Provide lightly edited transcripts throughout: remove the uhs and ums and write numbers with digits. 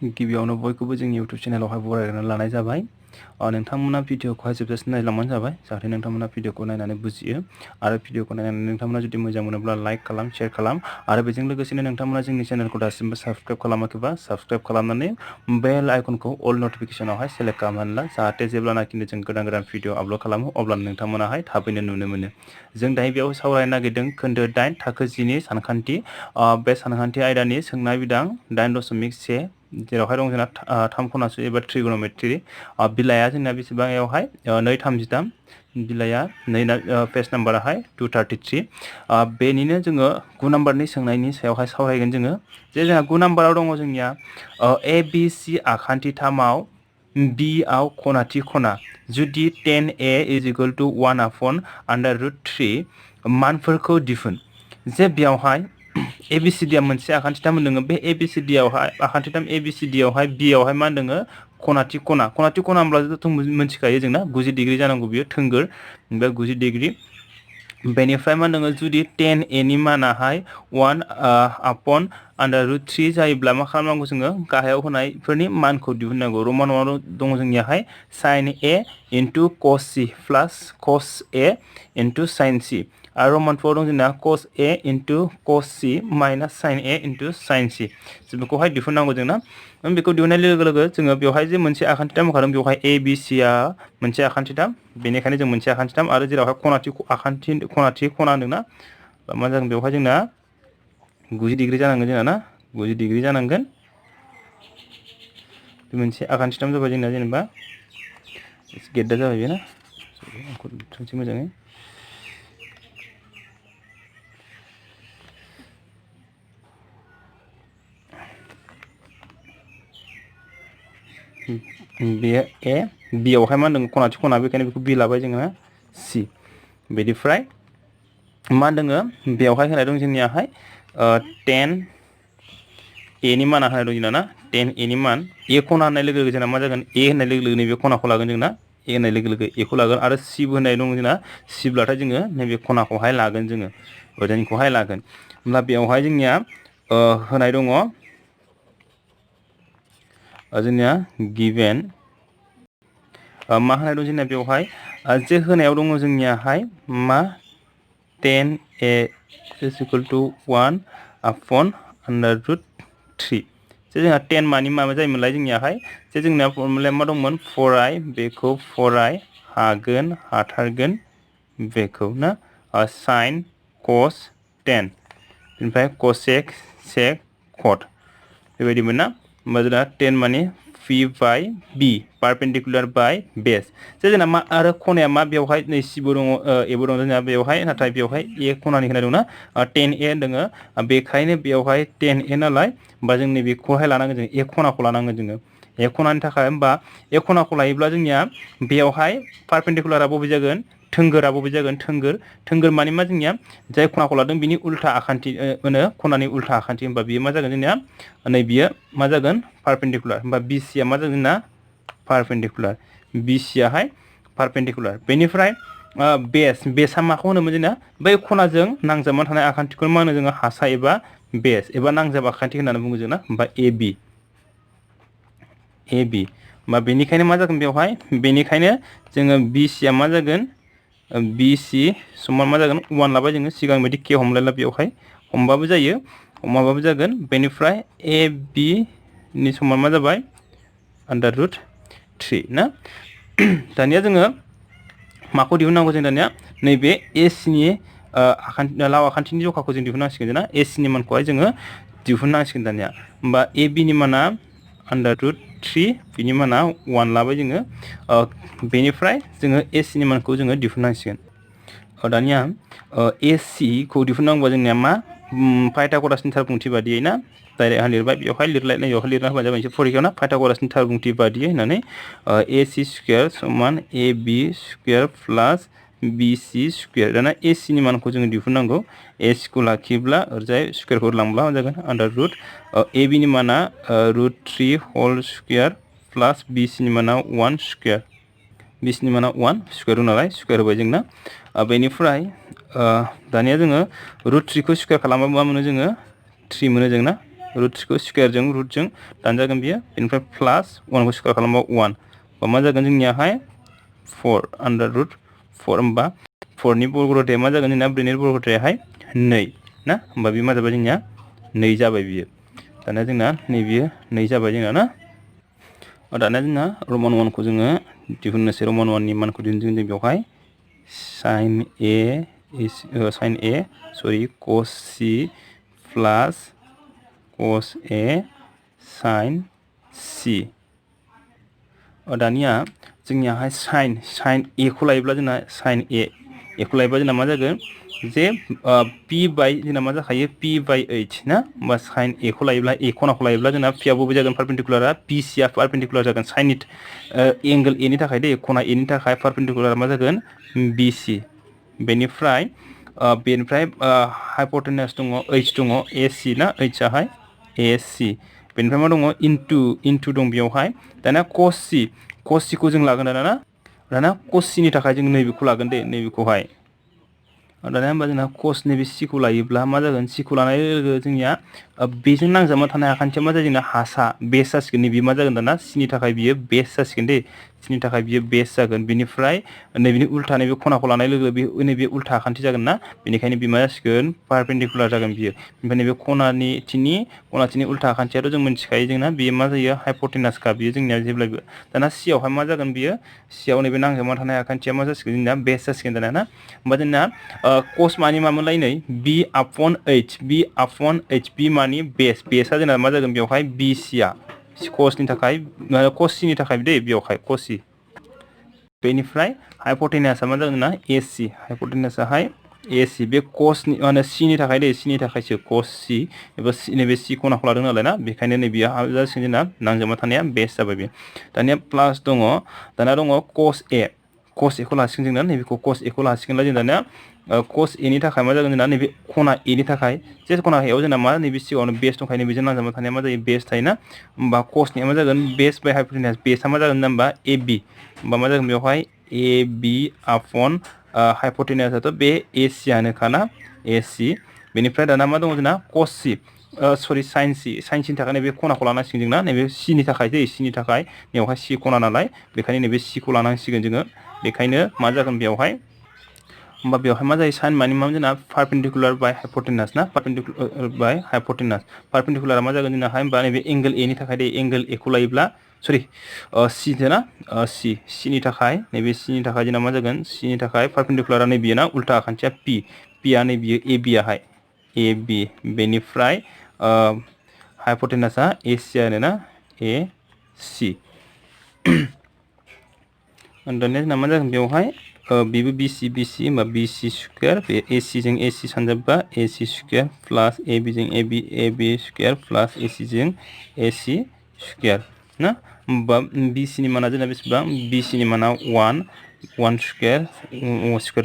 गिबियावनो बयखौबो जोंनि YouTube चेनेलावहाय बरायनानै लानाय जाबाय। नोंथांमोना भिडिअखौहाय जोबजासिम नायलांबानो जाबाय जाहाथे नोंथांमोना भिडिअखौ नायनानै बुजियो आरो भिडिअखौ नायनानै नोंथांमोना जुदि मोजां मोनोब्ला लाइक खालाम, शेयार खालाम आरो बेजों लोगोसेनो नोंथांमोना जोंनि चेनेलखौ दासिमबो साबस्क्राइब खालामाखैबा साबस्क्राइब खालामनानै बेल आइकनखौ अल नटिफिकेसनावहाय सेलेक्ट खालामनानै ला जाहाथे जेब्लानाखि जों गोदान गोदान भिडिअ आपल'ड खालामो अब्ला नोंथांमोनाहाय थाबैनो नुनो मोनो। जों दायो बेयाव सावरायनो नागिरदों खोन्दो 8 थाखो 10नि सानखान्थि। बे सानखान्थि आयदानि सोंनाय बिदां 8.1 जेरावहाय दं जोंना 3 खनासु एबा ट्रिगोनोमेट्रि। बिलाइया जोंना बेसेबांयावहाय 233 बिलाइया पेज नाम्बाराहाय 233। बेनिनो जोङो 9 नाम्बारनि सोंनायनि सायावहाय सावरायगोन जोङो जे जोंहा 9 नाम्बाराव दङ जोंनिया ABC आखान्थि 3आव B आव खनाथि खना जुदि 10A = 1/√3 मानफोरखौ दिहुन। जे बेयावहाय ABCD मोनसे आखान्थि 3 दङ। बे ABCD आवहाय आखान्थि 3 ABCD आवहाय B आवहाय मा दङ खनाथि खना होनब्लाथ' मोनथिखायो जोंना 90 डिग्री जानांगौ बियो थोंगोर बे 90 डिग्री। बेनिफ्राय मा दङ जुदि 10A नि मानाहाय 1/√3 जायोब्ला मा खालामनांगौ जोङो गाहायाव होनायफोरनि मानखौ दिहुननांगौ। रमानाव दङ जोंनियाहाय sin A * cos C plus cos A * sin C आरो रमान 4 दं जोंना cos A * cos C minus sin A * sin C। जों बेखौहाय दिहुननांगौ जोंना। बेखौ दिहुननाय लोगो लोगो जोङो बेवहाय जे मोनसे आखान्थि 3 होखादों बेवहाय ABC आ मोनसे आखान्थि 3 बेनिखायनो जों मोनसे आखान्थि 3 आरो जेरावहाय खनाथि खना होनदोंना मा जागोन बेवहाय जोंना 90 डिग्री जानांगोन जोंना ना 90 डिग्री जानांगोन। बे मोनसे आखान्थि 3 जाबाय जोंना जेनेबा गेटदा जाबाय बेना थोंसै मोजाङै। बे A B आवहाय मा होनदों खनाथि खना बेखायनो बेखौ B लाबाय जोङो C। बेनिफ्राय मा दङ बेवहाय होनाय दं जोंनियाहाय 10A नि माना होनाय दं जोंना ना 10A नि मान A खना होननाय लोगो लोगो जोंना मा जागोन A होननाय लोगो लोगो नैबे खनाखौ लागोन जोंना A होननाय लोगो लोगो A खौ लागोन आरो C होननाय दं जोंना C ब्लाथाय जोङो नैबे खनाखौहाय लागोन जोङो ओरैनिखौहाय लागोन। होमब्ला बेवहाय जोंनिया होनाय दङ जोंनिया गिभेन मा होनाय दं जोंना बेवहाय जे होनायाव दङ जोंनियाहाय मा 10A = 1/√3 जे जोंहा 10 मानि माबा जायोमोनलाय जोंनियाहाय जे जोंना फर्मुलाया मा दंमोन 4i बेखौ 4i हागोन हाथारगोन बेखौ ना sin cos 10 बेनिफ्राय cosec sec cot बेबायदिमोन ना। होमबा जोंना 10 मानि P/B पारपेन्डिकुलार बाय बेस जे जोंना मा आरो खनाया मा बेवहाय नै सिबो दङ एबो दङ जोंना बेवहाय नाथाय बेवहाय A खनानि होनाय दंना 10A दङ बेखायनो बेवहाय 10A नालाय होमबा जों नैबेखौहाय लानांगोन जों A खनाखौ लानांगोन जोङो A खनानि थाखाय होमबा A खनाखौ लायोब्ला जोंनिया बेवहाय पारपेन्डिकुलारा बबे जागोन थोंगोरा बबे जागोन थोंगोर माने मा जोंनिया जाय खनाखौ लादों बिनि उल्था आखान्थि होनो खनानि उल्था आखान्थि होमबा बियो मा जागोन जोंनिया नै बियो मा जागोन पारपेन्डिकुलार होमबा BC आ मा जागोन जोंना पारपेन्डिकुलार BC आहाय पारपेन्डिकुलार। बेनिफ्राय बेसआ माखौ होनोमोन जोंना बै खनाजों नांजाबनानै थानाय आखान्थिखौ मा होनो जोङो हासा एबा बेस एबा नांजाब आखान्थि होननानै बुङो जोंना होमबा AB होमबा बेनिखायनो मा जागोन बेवहाय बेनिखायनो जोङो BC आ मा जागोन BC समान मा जागोन 1 लाबाय जोङो सिगां बायदि K हमलायला बेवहाय हमबाबो जायो हमाबाबो जागोन। बेनिफ्राय AB नि समान मा जाबाय √3 ना। दानिया जोङो माखौ दिहुननांगौ जों दानिया नैबे AC नि लाव आखान्थिनि जखाखौ जों दिहुननांसिगोन जोंना AC नि मानखौहाय जोङो दिहुननांसिगोन दानिया होमबा AB नि माना √3 बिनि माना 1 लाबाय जोङो बेनिफ्राय जोङो AC नि मानखौ जोङो दिहुननांसिगोन। दानिया AC खौ दिहुननांगौबा जोंनिया मा पाइथागरासनि थारबुंथि बादियै ना डाइरेक्ट लिरबाय बेवहाय लिरना होबानो जाबाय मोनसे फरिखायाव ना पाइथागरासनि थारबुंथि बादियै होननानै AC² = AB² + BC²। दाना AC नि मानखौ जोङो दिहुननांगौ AC खौ लाखियोब्ला ओरैजाय स्कुवेरखौ लांब्ला मा जागोन AB नि माना √3² + BC नि माना 1² BC नि माना 1 स्कुवेर नालाय स्कुवेर होबाय जोंना। बेनिफ्राय दानिया जोङो √3 खौ स्कुवेर खालामबा मा मोनो जोङो 3 मोनो जोंना रुट 3 को स्क्वायरजों रुटजों दानजागोन बियो बेनिफ्राय प्लास 1 को स्क्वायर खालामबा 1 बा मा जागोन जोंनियाहाय 4 अंडर रुट 4 होमबा 4 नि वर्ग रोथाया मा जागोन जोंना 4 नि वर्ग रोथायाहाय 2 ना होमबा बे मा जाबाय जोंनिया 2 जाबाय बियो दाना जोंना नै बियो 2 जाबाय जोंना ना दाना जोंना रमान 1 को जोङो दिहुननोसै रमान 1 नि मानखौ दिहुनगोन जों बेवहाय sin a सरि cos c plus cos a sin c दानिया जोंनियाहाय sin a खौ लायोब्ला जोंना sin a खौ लायोब्ला जोंना मा जागोन जे p बाय जोंना मा जाखायो p बाय h ना होमबा sin a खौ लायोब्ला a खनाखौ लायोब्ला जोंना p आ बबे जागोन पारपेंडिकुलारा p c आ पारपेंडिकुलार जागोन sin नि एंगल a नि थाखाय दे खना a नि थाखाय पारपेंडिकुलार मा जागोन bc बेनिफ्राय हाइपोटेनास दङ h दङ ac ना h आहाय ac बेनिफ्राय मा दङ इनटु दं बेयावहाय दाना cos c खौ जों लागोन दाना cos c नि थाखाय जों नैबेखौ लागोन दे नैबेखौहाय दाना होमबा जोंना cos नैबे c खौ लायोब्ला मा जागोन c खौ लानाय लोगो जोंनिया बेजों नांजाबना थानाय आखान्थिया मा जायो जोंना हासा बेस जासिगोन नैबे मा जागोन दाना c नि थाखाय बियो बेस जासिगोन दे c नि थाखाय बियो बेस जागोन बेनिफ्राय नैबेनि उल्था नैबे खनाखौ लानाय लोगो बे नैबे उल्था आखान्थि जागोन ना बेनिखायनो बे मा जासिगोन पारपेंडिकुलार जागोन बियो ओमफ्राय नैबे खनाथिनि उल्था आखान्थियाथ' जों मिथिखायो जोंना बेयो मा जायो हाइपोटेनासखा बियो जोंनिया जेब्लायबो दाना c आवहाय मा जागोन बियो c आव नैबे नांजाबना थानाय आखान्थिया मा जासिगोन जोंना बेस जासिगोन दाना ना होमबा जोंना cos मानि मामोनलाय नै b upon h b मानि बेसआ जोंना मा जागोन बेवहाय bc आ cos नि थाखाय cos c नि थाखाय दे बेवहाय cos c बेनिफ्राय हाइपोटेनासआ मा जागोन ना ac हाइपोटेनासआहाय ac बे cos नि माने c नि थाखाय दे c नि थाखायसो cos c एबा नैबे c खनाखौ लादों नालाय ना बेखायनो नैबेयो जासिगोन जोंना नांजाबना थानाया बेस जाबाय बे दानिया प्लास दङ दाना दङ cos a खौ लासिगोन जोंना नैबेखौ cos a खौ लासिगोनलाय जों दानिया cos a नि थाखाय मा जागोन जोंना नैबे खना a नि थाखाय जे खना a आव जोंना मा नैबे सिगाङावनो बेस दंखायो नैबेजों नांजाबना थानाया मा जायो बेस थायोना होमबा cos निया मा जागोन बेस बाय हाइपोटेनास बेसआ मा जागोन होमबा ab होमबा मा जागोन बेवहाय ab अपॉन हाइपोटेनासआथ' बे ac आनोखा ना ac बेनिफ्राय दाना मा दङ जोंना cos c सरि sin c नि थाखाय नैबे खनाखौ लानांसिगोन जोंना नैबे c नि थाखाय दे c नि थाखाय बेवहाय c खना नालाय बेखायनो नैबे c खौ लानांसिगोन जोङो बेखायनो मा जागोन बेवहाय होमबा बेवहाय मा जायो sin मानि मा जोंना पारपेंडिकुलार बाय हाइपोटेनास ना पारपेंडिकुलार बाय हाइपोटेनास पारपेंडिकुलारा मा जागोन जोंना होमबा नैबे एंगल a नि थाखाय दे एंगल a खौ लायोब्ला सरि c जोना c नि थाखाय नैबे c नि थाखाय जोंना मा जागोन c नि थाखाय पारपेंडिकुलारा नैबेयो ना उल्टा आखान्थिया p आ नैबेयो ab आहाय ab बेनिफ्राय हाइपोटेनासआ ac आरो ना ac दानिया जोंना मा जागोन बेवहाय बेबो bc होमबा bc स्क्वायर बे ac जों ac सानजाबबा ac square plus ab जों ab स्क्वायर प्लस ac जों ac स्क्वायर ना होमबा bc नि माना जोंना बेसेबां bc नि माना 1 स्क्वायर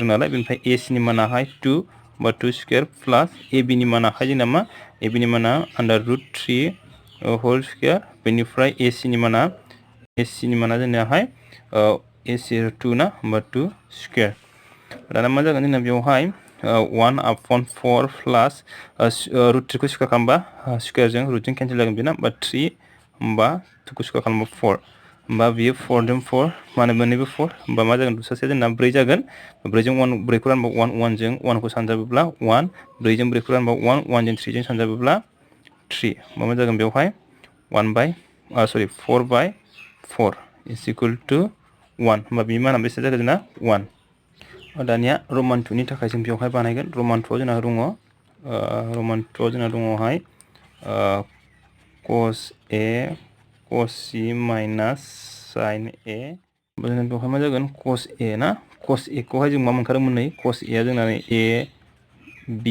नालाय बेनिफ्राय ac नि मानाहाय 2 बा 2 स्क्वायर प्लस ab नि मानाहाय जोंना मा ab नि माना अंडर रुट 3 होल स्क्वायर बेनिफ्राय ac नि माना जोंनाहाय ac 2 ना होमबा 2 स्क्वायर दाना मा जागोन जोंना बेवहाय 1 upon 4 प्लस रुट 3 खौ स्क्वायर खालामबा स्क्वायरजों रुटजों केन्सेल जागोन बेना होमबा 3 होमबा 2 खौ स्क्वायर खालामबा 4 होमबा बेयो 4 जों 4 माने मोननैबो 4 होमबा मा जागोन सासे जोंना 4 जागोन 4 जों 1 4 खौ रानबा 1 जों 1 खौ सानजाबोब्ला 1 4 जों 4 खौ रानबा 1 जों 3 जों सानजाबोब्ला 3 होमबा मा जागोन बेवहाय 4/4 is equal to 1 होमबा बे माना बेसे जागोन जोंना 1 दानिया रमान 2 नि थाखाय जों बेवहाय बानायगोन रमान 2 जोंना दङ रमान 2 जोंना दङहाय cos a cos c minus sin a जोंना बेवहाय मा जागोन cos a ना cos a खौहाय जों मा मोनखादोंमोन नै cos a आ जोंना a b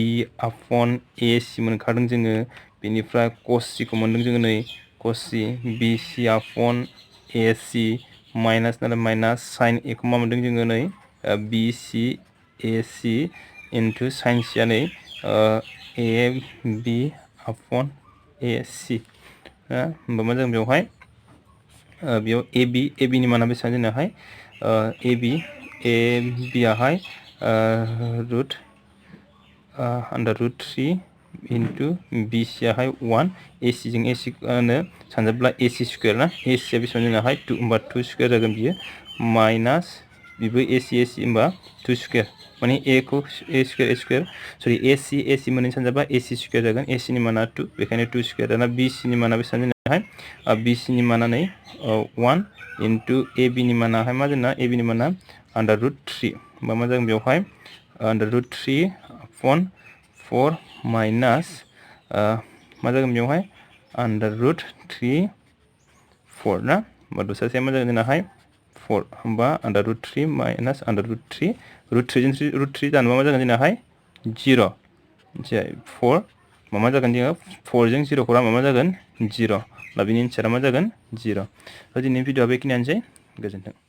upon a c मोनखादों जोङो बेनिफ्राय cos c खौ मोनदों जोङो नै cos c b c upon a c minus नालाय माइनास sin a खौ मा मोनदों जोङो नै b c a c into sin c आ नै a b upon a c होमबा मा जागोन बेवहाय बेयाव ab नि माना बेसेबां जोंनाहाय ab आहाय root under root 3 into BC याहाय 1 AC जों AC सानजाब्ला AC स्क्वायर ना AC या बेसेबां जोंनाहाय 2 होमबा 2 स्क्वायर जागोन बियो माइनास बिबो AC होमबा 2 स्क्वायर माने A खौ A स्क्वायर सरि AC मोननै सानजाब्ला AC स्क्वायर जागोन AC नि माना 2 बेखायनो 2 स्क्वायर दाना BC नि माना बेसेबां जोंनाहाय BC नि माना नै 1 इनटु AB नि मानाहाय मा जोंना AB नि माना √3 होमबा मा जागोन बेवहाय √3 upon 4 माइनास मा जागोन बेवहाय √3 4 ना होमबा दस्रासेया मा जागोन जोंनाहाय 4 होमबा √3 माइनास √3 √3 जानोबा मा जागोन जोंनाहाय 0 जे 4 मा जागोन जोङो 4 जों 0 खौ मा जागोन 0 दा बिनि एन्सारा मा जागोन 0 दिनैनि भिडिअआ बेखिनियानोसै गोजोन्थों।